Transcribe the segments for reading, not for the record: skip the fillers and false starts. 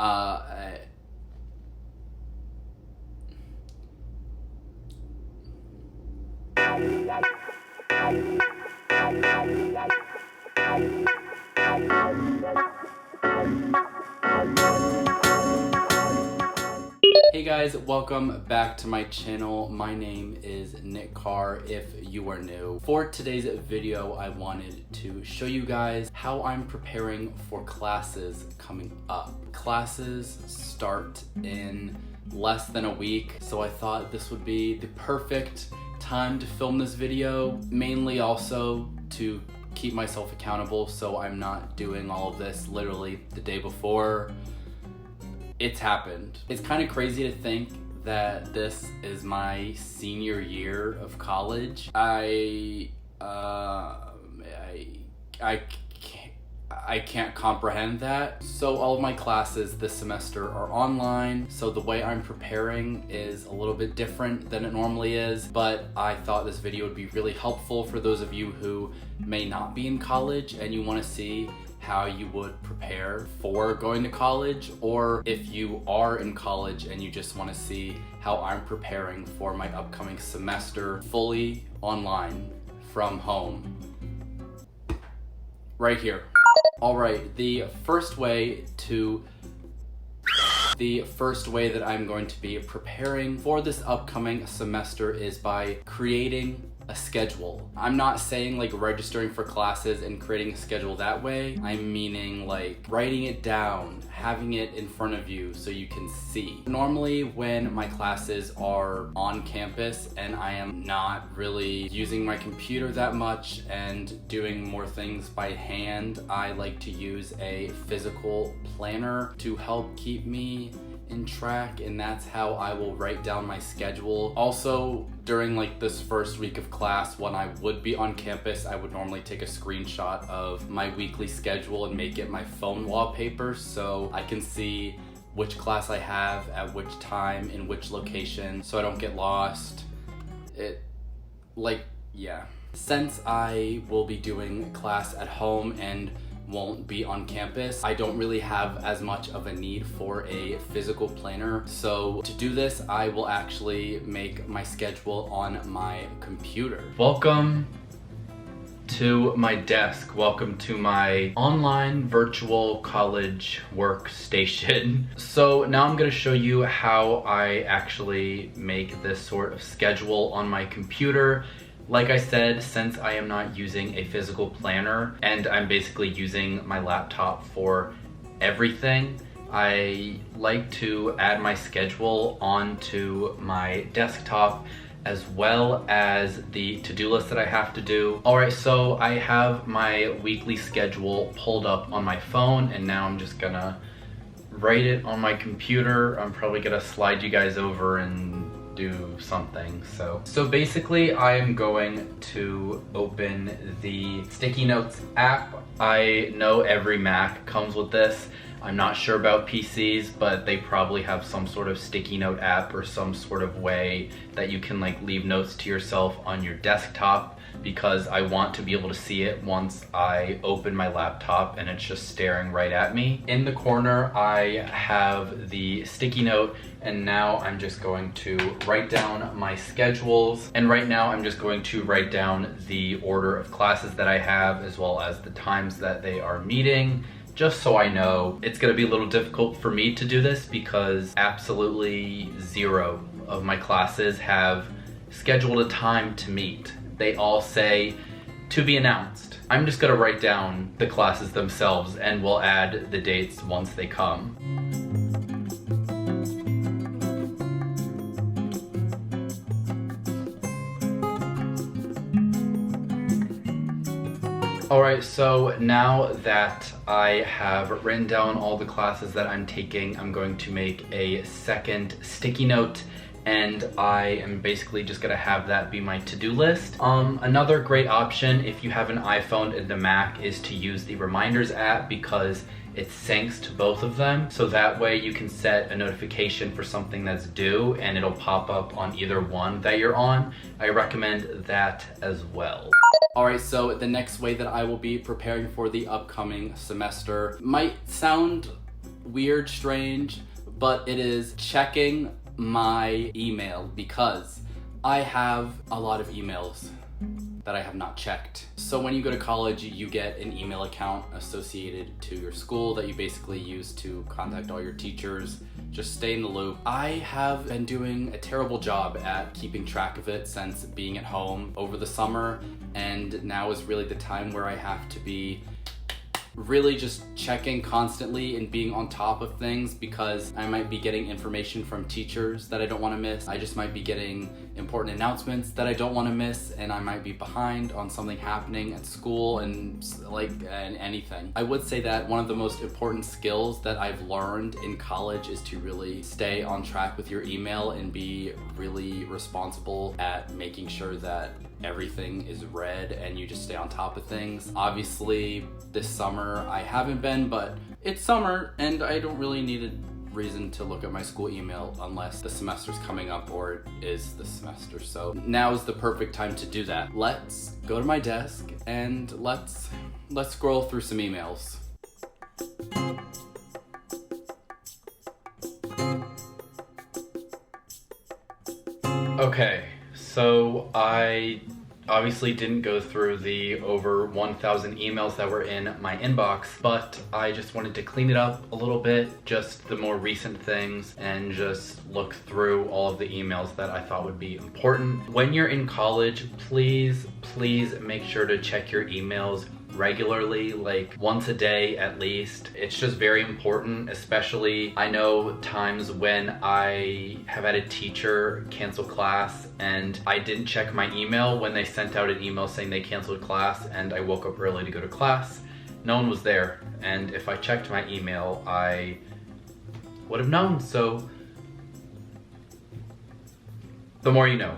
Uh, Hey guys, welcome back to my channel. My name is Nick Carr if you are new. For today's video, I wanted to show you guys how I'm preparing for classes coming up. Classes start in less than a week, so I thought this would be the perfect time to film this video, mainly also to keep myself accountable so I'm not doing all of this literally the day before. It's happened. It's kind of crazy to think that this is my senior year of college. I can't comprehend that. So all of my classes this semester are online, so the way I'm preparing is a little bit different than it normally is, but I thought this video would be really helpful for those of you who may not be in college and you want to see how you would prepare for going to college, or if you are in college and you just want to see how I'm preparing for my upcoming semester fully online from home. Right here. All right, the first way that I'm going to be preparing for this upcoming semester is by creating a schedule. I'm not saying like registering for classes and creating a schedule that way. I'm meaning like writing it down, having it in front of you so you can see. Normally when my classes are on campus and I am not really using my computer that much and doing more things by hand, I like to use a physical planner to help keep me in track, and that's how I will write down my schedule. Also, during like this first week of class when I would be on campus, I would normally take a screenshot of my weekly schedule and make it my phone wallpaper so I can see which class I have at which time in which location so I don't get lost. Since I will be doing class at home and won't be on campus, I don't really have as much of a need for a physical planner. So to do this, I will actually make my schedule on my computer. Welcome to my desk. Welcome to my online virtual college workstation. So now I'm gonna show you how I actually make this sort of schedule on my computer. Like I said, since I am not using a physical planner and I'm basically using my laptop for everything, I like to add my schedule onto my desktop as well as the to-do list that I have to do. Alright, so I have my weekly schedule pulled up on my phone and now I'm just gonna write it on my computer. I'm probably gonna slide you guys over and do something. So basically I'm going to open the Sticky Notes app. I know every Mac comes with this. I'm not sure about PCs, but they probably have some sort of sticky note app or some sort of way that you can like leave notes to yourself on your desktop, because I want to be able to see it once I open my laptop and it's just staring right at me. In the corner, I have the sticky note, and now I'm just going to write down my schedules. And right now I'm just going to write down the order of classes that I have as well as the times that they are meeting, just so I know. It's gonna be a little difficult for me to do this because absolutely zero of my classes have scheduled a time to meet. They all say to be announced. I'm just gonna write down the classes themselves and we'll add the dates once they come. Alright, so now that I have written down all the classes that I'm taking, I'm going to make a second sticky note, and I am basically just gonna have that be my to-do list. Another great option if you have an iPhone and a Mac is to use the Reminders app, because it syncs to both of them. So that way you can set a notification for something that's due and it'll pop up on either one that you're on. I recommend that as well. Alright, so the next way that I will be preparing for the upcoming semester might sound weird, strange, but it is checking my email because I have a lot of emails that I have not checked. So when you go to college, you get an email account associated to your school that you basically use to contact all your teachers, just stay in the loop. I have been doing a terrible job at keeping track of it since being at home over the summer, and now is really the time where I have to be really just checking constantly and being on top of things, because I might be getting information from teachers that I don't want to miss. I just might be getting important announcements that I don't want to miss, and I might be behind on something happening at school and anything. I would say that one of the most important skills that I've learned in college is to really stay on track with your email and be really responsible at making sure that everything is read and you just stay on top of things. Obviously, this summer I haven't been, but it's summer and I don't really need a reason to look at my school email unless the semester's coming up or it is the semester. So now is the perfect time to do that. Let's go to my desk and let's scroll through some emails. Okay, so I obviously didn't go through the over 1,000 emails that were in my inbox, but I just wanted to clean it up a little bit, just the more recent things, and just look through all of the emails that I thought would be important. When you're in college, please make sure to check your emails regularly, like once a day at least. It's just very important, especially I know times when I have had a teacher cancel class and I didn't check my email when they sent out an email saying they canceled class, and I woke up early to go to class. No one was there, and if I checked my email, I would have known. So the more you know.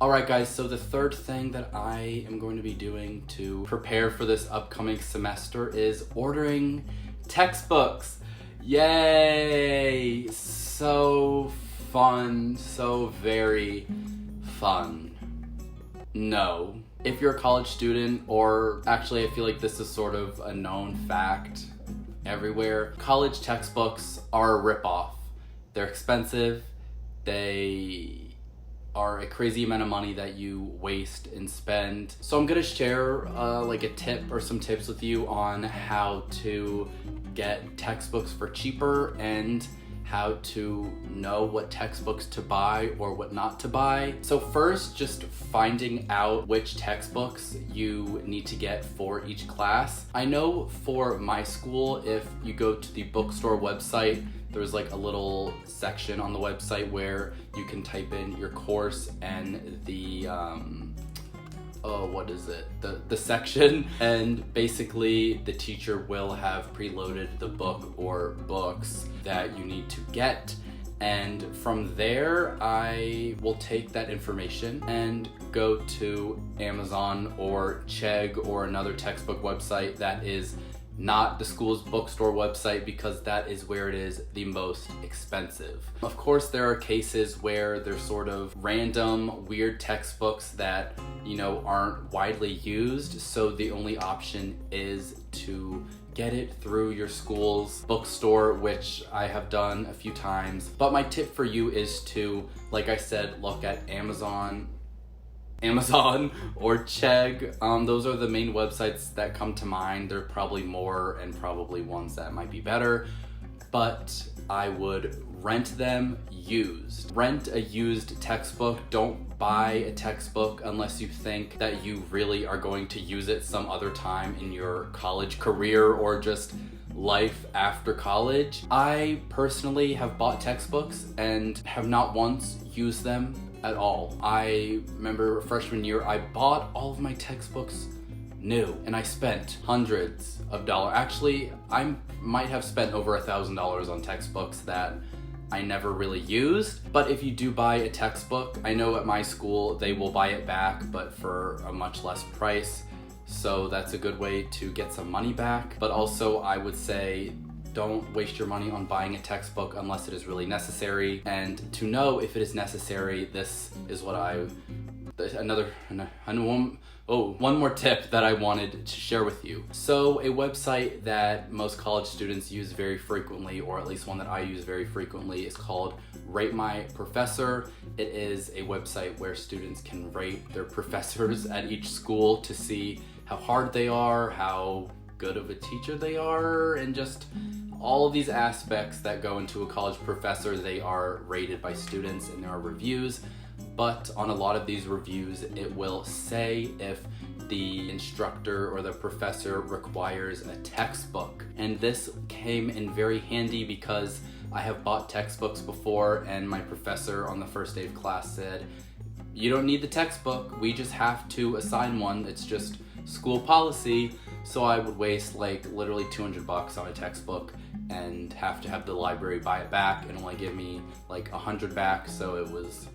Alright guys, so the third thing that I am going to be doing to prepare for this upcoming semester is ordering textbooks. Yay! So fun, so very fun. No. If you're a college student, or actually I feel like this is sort of a known fact everywhere, college textbooks are a ripoff. They're expensive, they are a crazy amount of money that you waste and spend. So I'm gonna share like a tip or some tips with you on how to get textbooks for cheaper and how to know what textbooks to buy or what not to buy. So first, just finding out which textbooks you need to get for each class. I know for my school, if you go to the bookstore website, there's like a little section on the website where you can type in your course and the the section, and basically the teacher will have preloaded the book or books that you need to get, and from there I will take that information and go to Amazon or Chegg or another textbook website that is not the school's bookstore website, because that is where it is the most expensive. Of course, there are cases where there's sort of random weird textbooks that, you know, aren't widely used, so the only option is to get it through your school's bookstore, which I have done a few times. But my tip for you is to, like I said, look at Amazon or Chegg. Those are the main websites that come to mind. There are probably more and probably ones that might be better, but I would rent them used. Rent a used textbook. Don't buy a textbook unless you think that you really are going to use it some other time in your college career or just life after college. I personally have bought textbooks and have not once used them at all. I remember freshman year, I bought all of my textbooks new and I spent hundreds of dollars. Actually, I might have spent over $1,000 on textbooks that I never really used. But if you do buy a textbook, I know at my school they will buy it back, but for a much less price. So that's a good way to get some money back. But also I would say, don't waste your money on buying a textbook unless it is really necessary. And to know if it is necessary, this is what I one more tip that I wanted to share with you. So a website that most college students use very frequently, or at least one that I use very frequently, is called Rate My Professor. It is a website where students can rate their professors at each school to see how hard they are, how good of a teacher they are, and just all of these aspects that go into a college professor. They are rated by students and there are reviews. But on a lot of these reviews, it will say if the instructor or the professor requires a textbook. And this came in very handy because I have bought textbooks before and my professor on the first day of class said, "You don't need the textbook, we just have to assign one, it's just school policy." So I would waste like literally $200 on a textbook and have to have the library buy it back and only give me like $100 back, so it was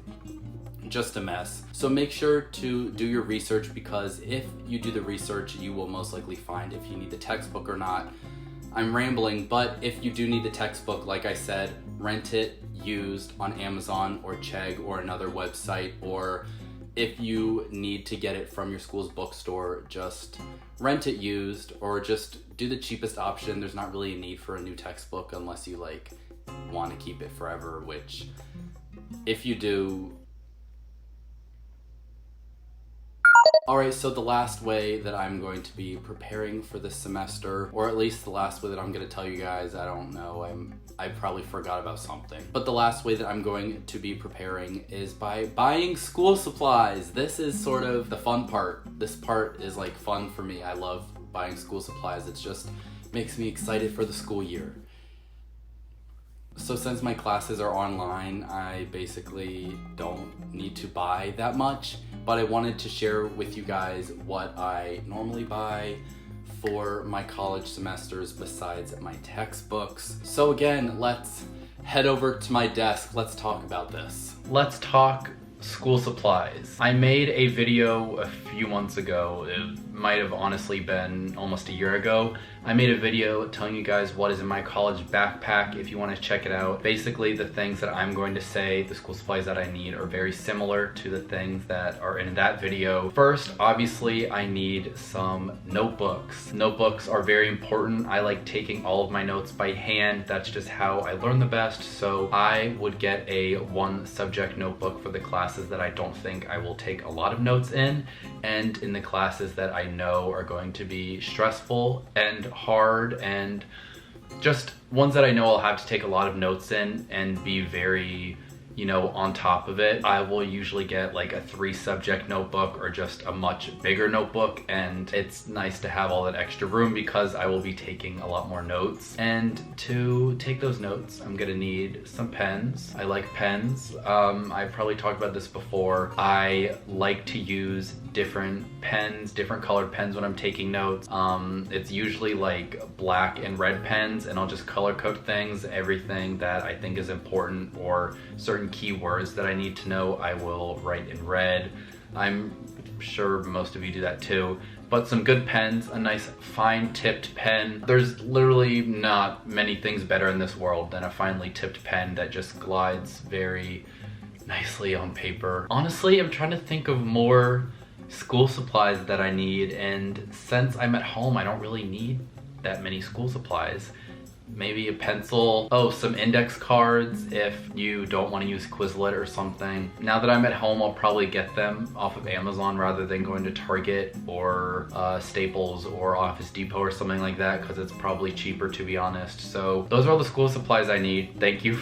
just a mess. So make sure to do your research, because if you do the research, you will most likely find if you need the textbook or not. I'm rambling, but if you do need the textbook, like I said, rent it used on Amazon or Chegg or another website, or if you need to get it from your school's bookstore, just rent it used or just do the cheapest option. There's not really a need for a new textbook unless you like want to keep it forever, which if you do. Alright, so the last way that I'm going to be preparing for this semester, or at least the last way that I'm going to tell you guys, I don't know, I probably forgot about something. But the last way that I'm going to be preparing is by buying school supplies. This is sort of the fun part. This part is like fun for me. I love buying school supplies. It just makes me excited for the school year. So since my classes are online, I basically don't need to buy that much, but I wanted to share with you guys what I normally buy for my college semesters besides my textbooks. So again, let's head over to my desk. Let's talk about this. Let's talk school supplies. I made a video a few months ago. It might have honestly been almost a year ago. I made a video telling you guys what is in my college backpack if you want to check it out. Basically, the things that I'm going to say, the school supplies that I need, are very similar to the things that are in that video. First, obviously, I need some notebooks. Notebooks are very important. I like taking all of my notes by hand. That's just how I learn the best. So I would get a one subject notebook for the classes that I don't think I will take a lot of notes in, and in the classes that I know are going to be stressful and hard, and just ones that I know I'll have to take a lot of notes in and be very, you know, on top of it. I will usually get like a 3 subject notebook or just a much bigger notebook, and it's nice to have all that extra room because I will be taking a lot more notes. And to take those notes, I'm gonna need some pens. I like pens. I've probably talked about this before. I like to use different pens, different colored pens when I'm taking notes. It's usually like black and red pens, and I'll just color code things. Everything that I think is important or certain keywords that I need to know, I will write in red. I'm sure most of you do that too. But some good pens, a nice fine tipped pen. There's literally not many things better in this world than a finely tipped pen that just glides very nicely on paper. Honestly, I'm trying to think of more school supplies that I need, and since I'm at home, I don't really need that many school supplies. Maybe a pencil, some index cards if you don't want to use Quizlet or something. Now that I'm at home, I'll probably get them off of Amazon rather than going to Target or Staples or Office Depot or something like that, because it's probably cheaper, to be honest. So those are all the school supplies I need. Thank you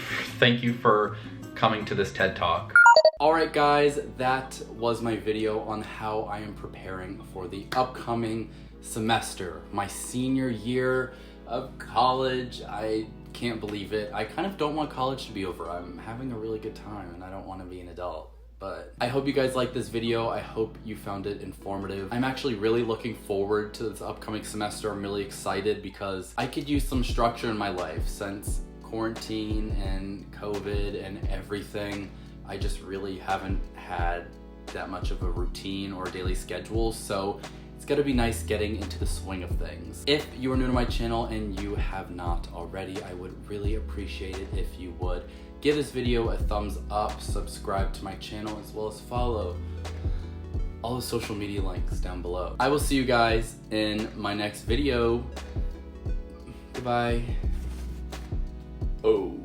for coming to this TED Talk. Alright guys, that was my video on how I am preparing for the upcoming semester, my senior year of college. I can't believe it. I kind of don't want college to be over. I'm having a really good time and I don't want to be an adult. But I hope you guys liked this video. I hope you found it informative. I'm actually really looking forward to this upcoming semester. I'm really excited because I could use some structure in my life since quarantine and COVID and everything. I just really haven't had that much of a routine or daily schedule. So it's gotta be nice getting into the swing of things. If you are new to my channel and you have not already, I would really appreciate it if you would give this video a thumbs up, subscribe to my channel, as well as follow. all the social media links down below. I will see you guys in my next video. Goodbye. Oh.